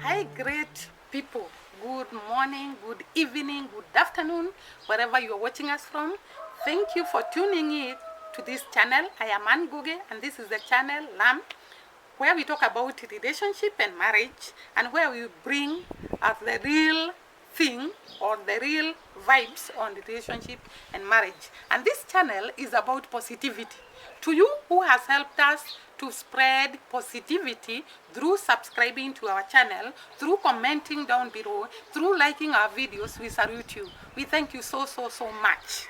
Hi, great people. Good morning, good evening, good afternoon, wherever you are watching us from. Thank you for tuning in to this channel. I am Ann Guge, and this is the channel R.A.M, where we talk about relationship and marriage, and where we bring out the real thing or the real vibes on relationship and marriage. And this channel is about positivity. To you who has helped us to spread positivity through subscribing to our channel, through commenting down below, through liking our videos, we salute you. We thank you so much.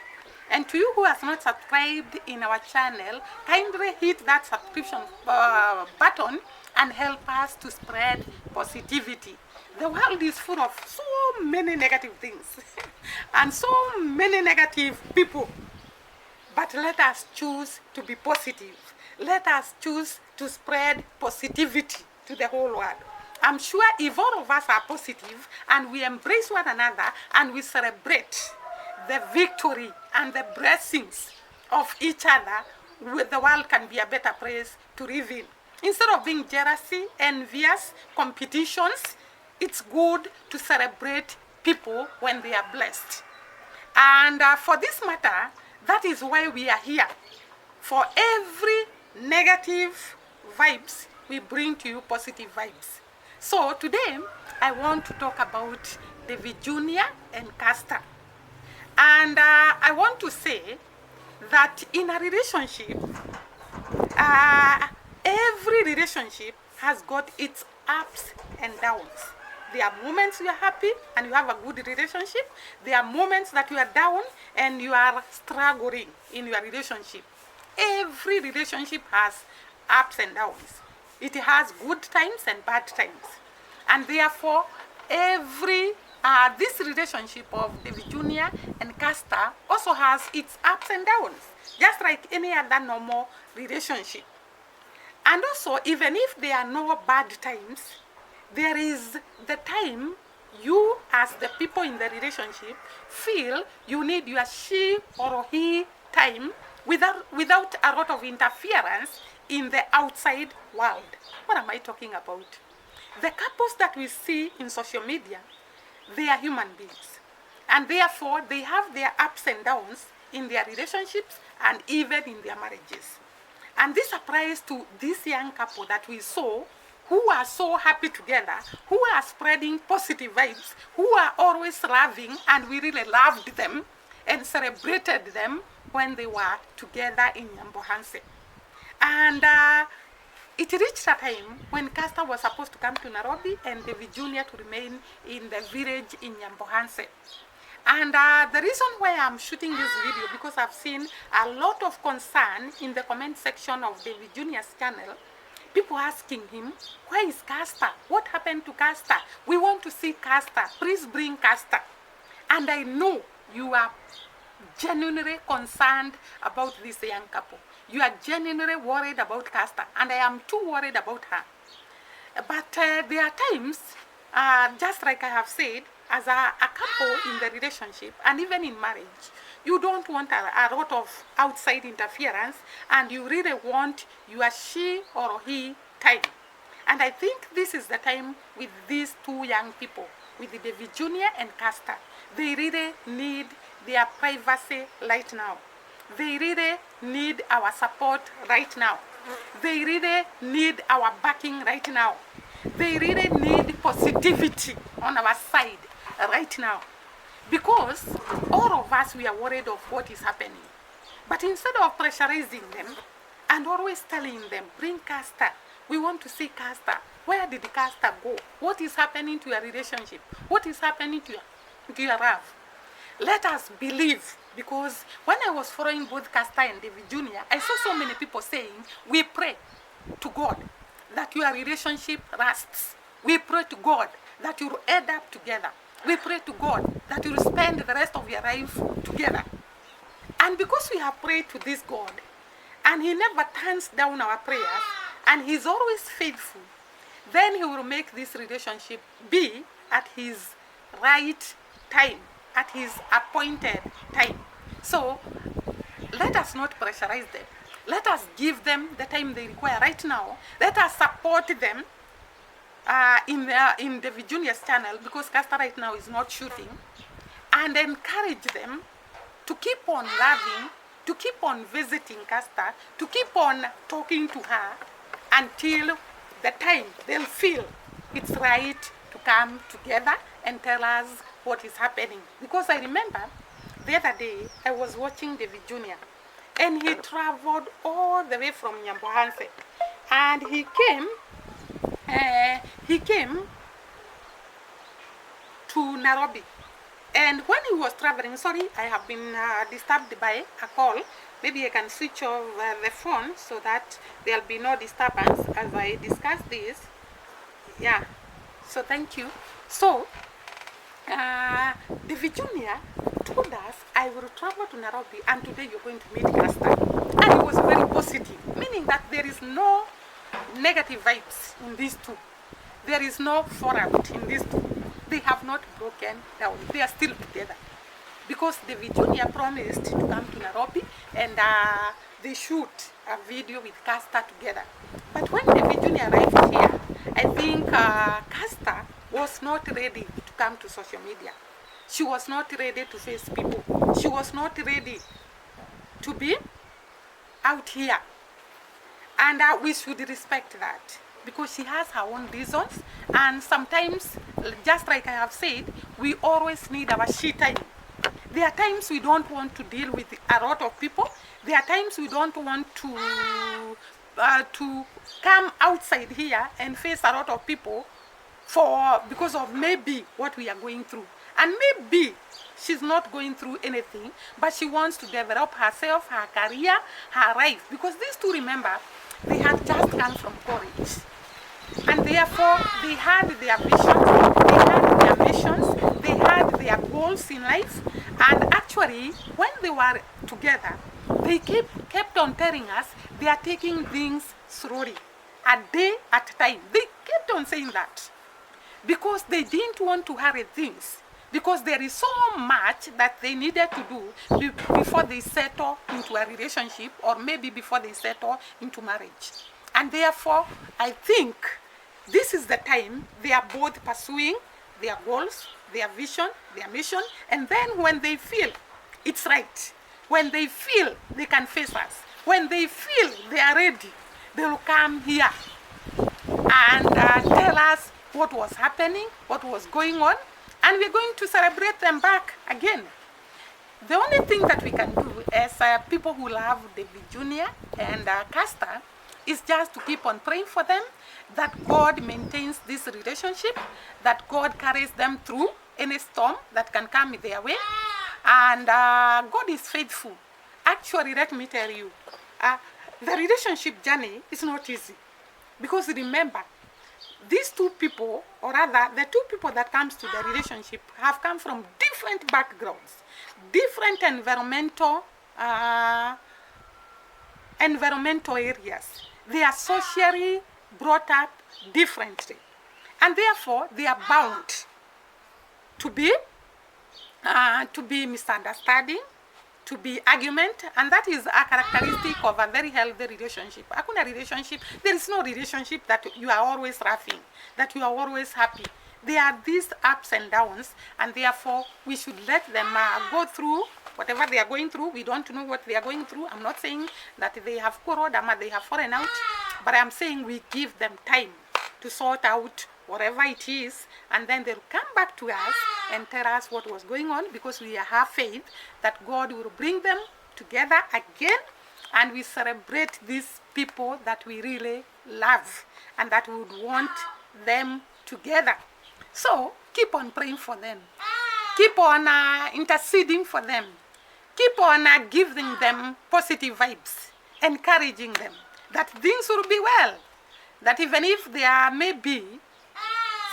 And to you who has not subscribed in our channel, kindly hit that subscription button and help us to spread positivity. The world is full of so many negative things and so many negative people. But let us choose to be positive. Let us choose to spread positivity to the whole world. I'm sure if all of us are positive and we embrace one another and we celebrate the victory and the blessings of each other, the world can be a better place to live in. Instead of being jealousy, envious, competitions, it's good to celebrate people when they are blessed. And for this matter, that is why we are here. For every negative vibes, we bring to you positive vibes. So today, I want to talk about Davi Jr. and Castor. And I want to say that in a relationship, every relationship has got its ups and downs. There are moments you are happy and you have a good relationship. There are moments that you are down and you are struggling in your relationship. Every relationship has ups and downs. It has good times and bad times. And therefore, this relationship of Davi Jr. and Castor also has its ups and downs, just like any other normal relationship. And also, even if there are no bad times, there is the time you as the people in the relationship feel you need your she or he time without a lot of interference in the outside world. What am I talking about? The couples that we see in social media, they are human beings. And therefore, they have their ups and downs in their relationships and even in their marriages. And this applies to this young couple that we saw, who are so happy together, who are spreading positive vibes, who are always loving, and we really loved them and celebrated them when they were together in Nyambohanse. And it reached a time when Castor was supposed to come to Nairobi and Davi Jr. to remain in the village in Nyambohanse. And the reason why I'm shooting this video, because I've seen a lot of concern in the comment section of Davi Jr.'s channel. People asking him, where is Castor? What happened to Castor? We want to see Castor. Please bring Castor. And I know you are genuinely concerned about this young couple. You are genuinely worried about Castor. And I am too worried about her. But there are times, just like I have said, as a couple in the relationship and even in marriage, you don't want a lot of outside interference and you really want your she or he time. And I think this is the time with these two young people, with the Davi Jr. and Castor. They really need their privacy right now. They really need our support right now. They really need our backing right now. They really need positivity on our side right now. Because all of us, we are worried of what is happening. But instead of pressurizing them and always telling them, bring Castor, we want to see Castor. Where did Castor go? What is happening to your relationship? What is happening to your love? Let us believe, because when I was following both Castor and Davi Jr., I saw so many people saying, we pray to God that your relationship lasts. We pray to God that you will end up together. We pray to God that you will spend the rest of your life together. And because we have prayed to this God, and he never turns down our prayers, and he's always faithful, then he will make this relationship be at his right time, at his appointed time. So let us not pressurize them. Let us give them the time they require right now. Let us support them in David Junior's channel, because Castor right now is not shooting, and encourage them to keep on loving, to keep on visiting Castor, to keep on talking to her until the time they'll feel it's right to come together and tell us what is happening. Because I remember the other day I was watching David Jr. and he traveled all the way from Nyambohanse, and he came to Nairobi. And when he was traveling, sorry, I have been disturbed by a call. Maybe I can switch off the phone so that there'll be no disturbance as I discuss this. Yeah, so thank you. So, David Jr. told us, I will travel to Nairobi and today you're going to meet Castor. And he was very positive, meaning that there is no negative vibes in these two. There is no fallout in these two. They have not broken down. They are still together. Because David Jr. promised to come to Nairobi and they shoot a video with Castor together. But when David Jr. arrived here, I think Castor was not ready to come to social media. She was not ready to face people. She was not ready to be out here. And we should respect that, because she has her own reasons, and sometimes, just like I have said, we always need our she time. There are times we don't want to deal with a lot of people. There are times we don't want to come outside here and face a lot of people because of maybe what we are going through. And maybe she's not going through anything, but she wants to develop herself, her career, her life. Because these two, remember, they had just come from college. And therefore, they had their visions, they had their missions, they had their goals in life. And actually, when they were together, they kept on telling us they are taking things slowly, a day at a time. They kept on saying that because they didn't want to hurry things, because there is so much that they needed to do before they settle into a relationship, or maybe before they settle into marriage. And therefore, I think this is the time they are both pursuing their goals, their vision, their mission, and then when they feel it's right, when they feel they can face us, when they feel they are ready, they will come here and tell us what was happening, what was going on, and we're going to celebrate them back again. The only thing that we can do as people who love David Jr. and Castor is just to keep on praying for them, that God maintains this relationship, that God carries them through any storm that can come their way. And God is faithful. Actually, let me tell you, the relationship journey is not easy. Because remember, these two people, or rather, the two people that comes to the relationship have come from different backgrounds, different environmental areas. They are socially brought up differently. And therefore, they are bound to be misunderstanding, to be argument, and that is a characteristic of a very healthy relationship. Hakuna relationship, there is no relationship that you are always laughing, that you are always happy. There are these ups and downs, and therefore we should let them go through whatever they are going through. We don't know what they are going through. I'm not saying that they have quarreled or they have fallen out, but I'm saying we give them time to sort out whatever it is, and then they'll come back to us and tell us what was going on, because we have faith that God will bring them together again, and we celebrate these people that we really love and that we would want them together. So keep on praying for them, keep on interceding for them, keep on giving them positive vibes, encouraging them that things will be well, that even if there may be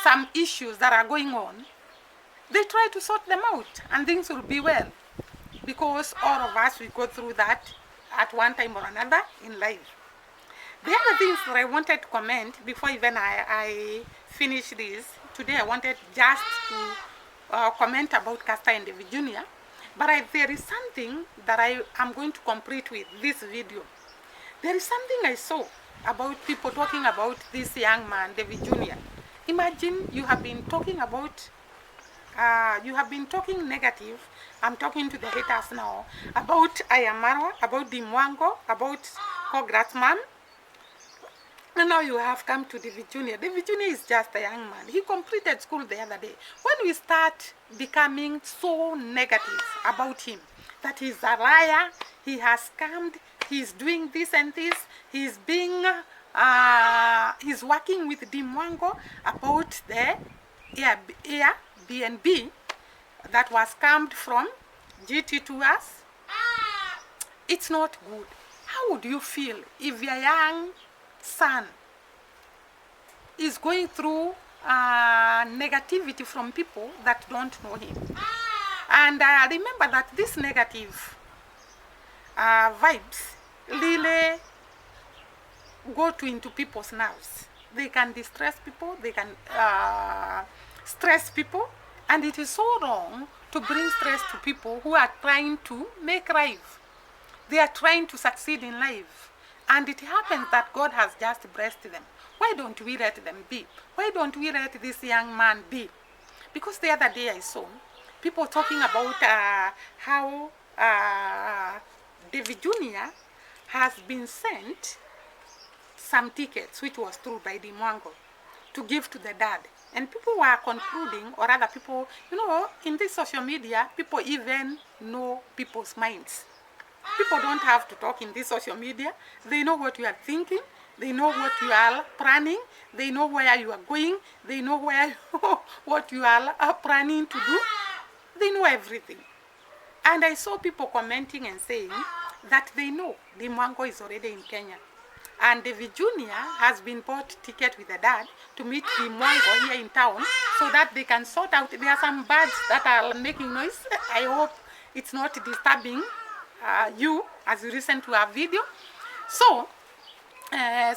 some issues that are going on, they try to sort them out and things will be well, because all of us, we go through that at one time or another in life. The other things that I wanted to comment before even I finish this, today I wanted just to comment about Castor and David Jr., but there is something that I am going to complete with this video. There is something I saw about people talking about this young man, David Jr., Imagine you have been talking about, you have been talking negative. I'm talking to the haters now about Ayamaro, about Dimwango, about Congrats mom. And now you have come to David Jr. David Jr. is just a young man. He completed school the other day. When we start becoming so negative about him, that he's a liar, he has scammed, he's doing this and this, he's being, he's working with Dimwango about the Airbnb that was scammed from GT to us. It's not good. How would you feel if your young son is going through negativity from people that don't know him? And remember that this negative vibes really go into people's nerves. They can distress people, they can stress people, and it is so wrong to bring stress to people who are trying to make life. They are trying to succeed in life. And it happens that God has just blessed them. Why don't we let them be? Why don't we let this young man be? Because the other day I saw people talking about how David Jr. has been sent some tickets, which was through by the Mwango, to give to the dad. And people were concluding, or other people, in this social media, people even know people's minds. People don't have to talk in this social media. They know what you are thinking. They know what you are planning. They know where you are going. They know what you are planning to do. They know everything. And I saw people commenting and saying that they know the Mwango is already in Kenya. And David Jr. has been bought ticket with the dad to meet the Mwango here in town so that they can sort out. There are some birds that are making noise. I hope it's not disturbing you as you listen to our video. So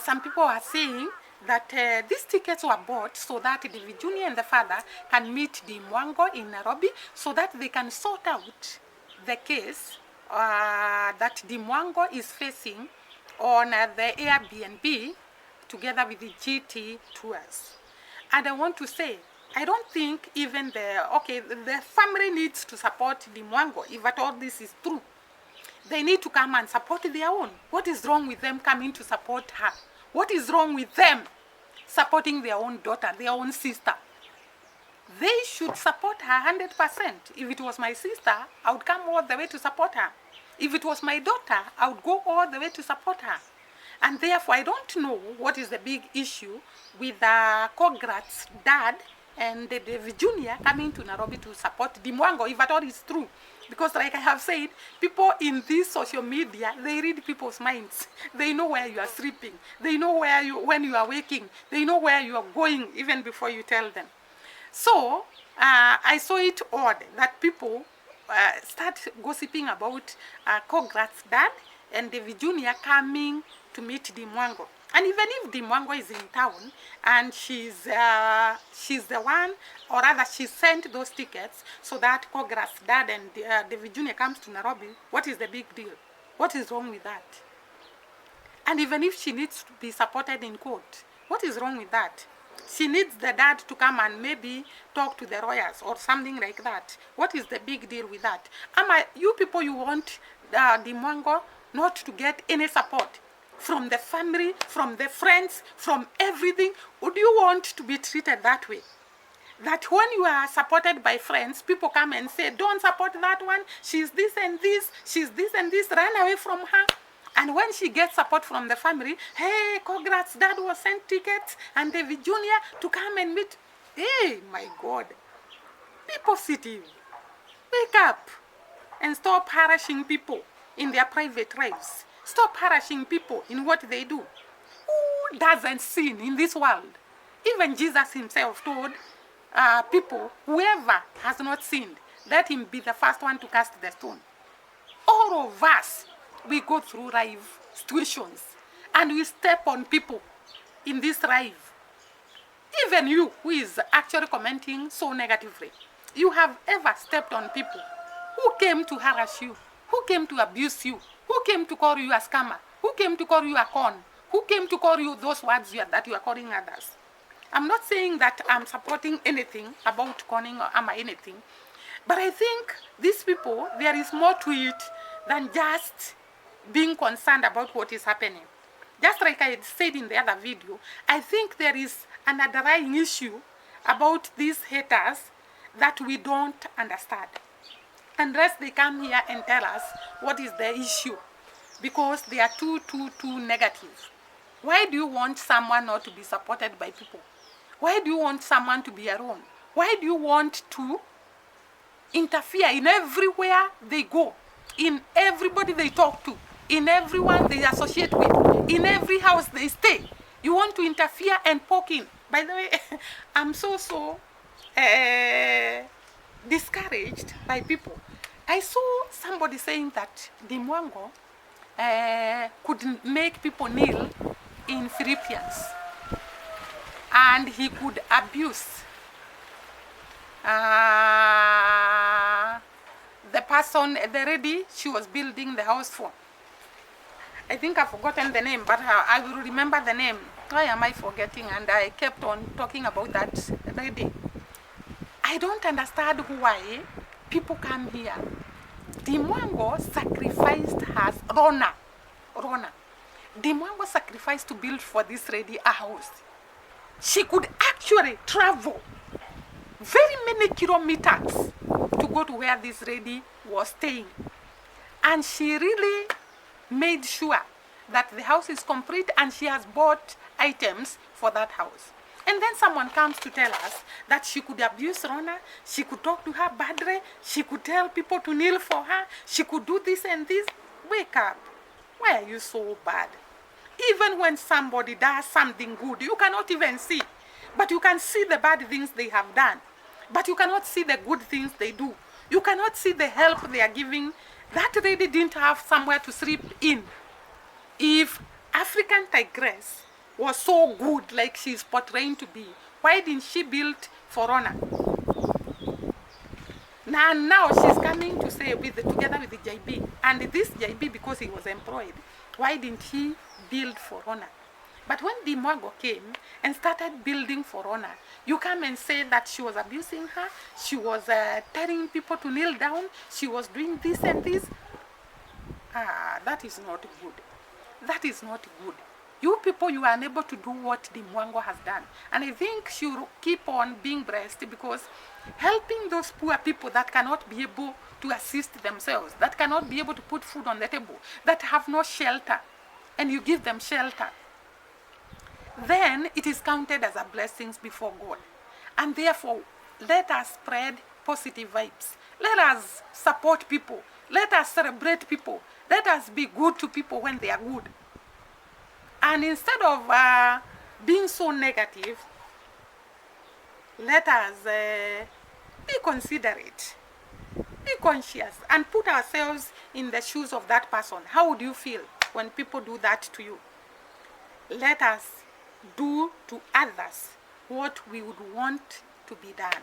some people are saying that these tickets were bought so that David Jr. and the father can meet the Mwango in Nairobi so that they can sort out the case that the Mwango is facing on the Airbnb together with the GT tours. And I want to say, I don't think even the family needs to support the Mwango if at all this is true. They need to come and support their own. What is wrong with them coming to support her? What is wrong with them supporting their own daughter, their own sister? They should support her 100%. If it was my sister, I would come all the way to support her. If it was my daughter, I would go all the way to support her. And therefore, I don't know what is the big issue with Congrats dad and David Jr. coming to Nairobi to support the Mwango, if at all it's true. Because like I have said, people in this social media, they read people's minds. They know where you are sleeping. They know when you are waking. They know where you are going even before you tell them. So I saw it odd that people start gossiping about Congrats dad and David Jr. coming to meet the Mwango. And even if the Mwango is in town and she's the one, or rather she sent those tickets so that Congrats dad and David Jr. comes to Nairobi, what is the big deal? What is wrong with that? And even if she needs to be supported in court, what is wrong with that? She needs the dad to come and maybe talk to the lawyers or something like that. What is the big deal with that? You people, you want the Mwango not to get any support from the family, from the friends, from everything? Would you want to be treated that way? That when you are supported by friends, people come and say, don't support that one, she's this and this, she's this and this, run away from her. And when she gets support from the family, hey, Congrats dad was sent tickets and David Jr. to come and meet. Hey, my God. Be positive. Wake up and stop harassing people in their private lives. Stop harassing people in what they do. Who doesn't sin in this world? Even Jesus himself told people, whoever has not sinned, let him be the first one to cast the stone. All of us, we go through life situations and we step on people in this life. Even you who is actually commenting so negatively, you have ever stepped on people who came to harass you, who came to abuse you, who came to call you a scammer, who came to call you a con, who came to call you those words that you are calling others. I'm not saying that I'm supporting anything about conning or anything, but I think these people, there is more to it than just being concerned about what is happening. Just like I said in the other video, I think there is an underlying issue about these haters that we don't understand. Unless they come here and tell us what is the issue, because they are too negative. Why do you want someone not to be supported by people? Why do you want someone to be alone? Why do you want to interfere in everywhere they go, in everybody they talk to, in everyone they associate with, in every house they stay? You want to interfere and poke in. By the way, I'm so discouraged by people. I saw somebody saying that Dimwango could make people kneel in Philippians, and he could abuse the person, the lady she was building the house for. I think I've forgotten the name, but I will remember the name. Why am I forgetting? And I kept on talking about that lady. I don't understand why people come here. Dimwango sacrificed her, Rona. Dimwango sacrificed to build for this lady a house. She could actually travel very many kilometers to go to where this lady was staying. And she really made sure that the house is complete, and she has bought items for that house. And then someone comes to tell us that she could abuse Rona, she could talk to her badly, she could tell people to kneel for her, she could do this and this. Wake up. Why are you so bad? Even when somebody does something good, you cannot even see. But you can see the bad things they have done. But you cannot see the good things they do. You cannot see the help they are giving. That lady didn't have somewhere to sleep in. If African tigress was so good like she's portraying to be, why didn't she build for Rona? Now she's coming to say together with the JB. And this JB, because he was employed, why didn't he build for Rona? But when Dimwango came and started building for Rona, you come and say that she was abusing her, she was telling people to kneel down, she was doing this and this. That is not good. That is not good. You people, you are unable to do what Dimwango has done. And I think she will keep on being blessed, because helping those poor people that cannot be able to assist themselves, that cannot be able to put food on the table, that have no shelter, and you give them shelter, then it is counted as a blessing before God. And therefore, let us spread positive vibes. Let us support people. Let us celebrate people. Let us be good to people when they are good. And instead of being so negative, let us be considerate, be conscious, and put ourselves in the shoes of that person. How would you feel when people do that to you? Let us do to others what we would want to be done.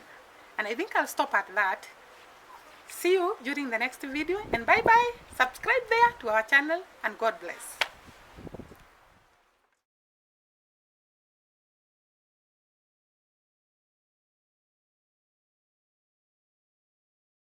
And I think I'll stop at that. See you during the next video, and bye bye. Subscribe there to our channel, and God bless.